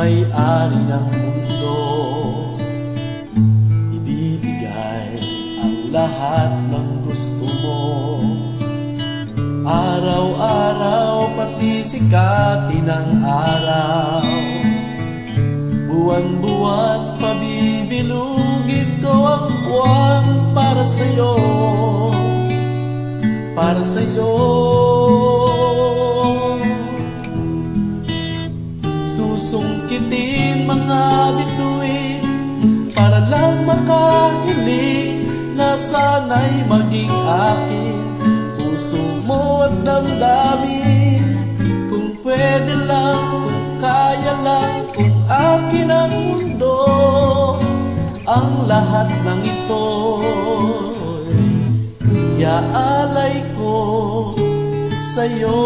may-ari ng mundo. Ibibigay ang lahat ng gusto mo. Araw-araw pasisikatin ang araw. Buwan-buwan pabibilugin ko ang buwan para sa'yo, para sa'yo. Susungkitin mga bituin para lang makahiling na sana'y maging akin puso mo at damdamin. Kung pwede lang, kung kaya lang, kung akin ang mundo, ang lahat ng ito iaalay ko sa'yo.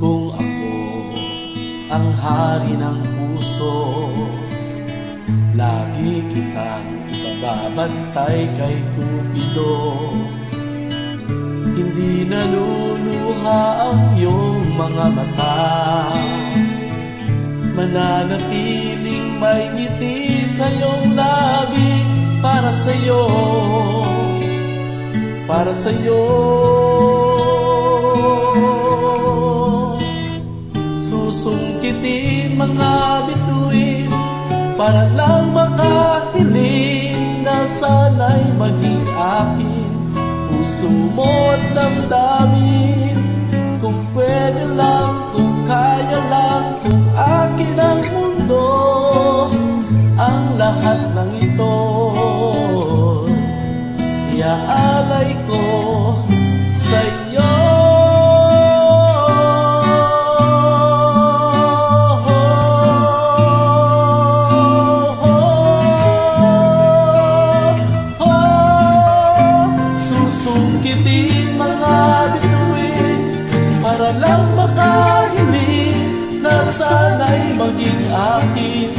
Kung ako ang hari ng puso, lagi kitang ibababantay kay Cupido. Hindi naluluha ang iyong mga mata, mananatiling may ngiti sa iyong labi para sa'yo, para sa'yo. Susungkitin mga bituin para lang makahiling na sana'y maging akin puso mo at damdamin. Kung pwede lang, kung kaya lang, kung akin ang mundo, ang lahat ng ito iaalay ko sa'yo. Susungkitin mga bituin para lang makahiling na sana'y maging akin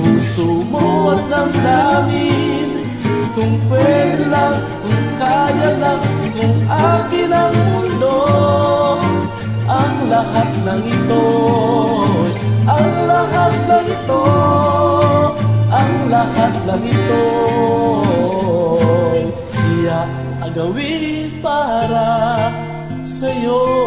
puso mo at damdamin. Kung pwede lang, kung kaya lang, kung akin ang mundo, ang lahat ng ito, ang lahat ng ito, ang lahat ng ito agawin para sa'yo.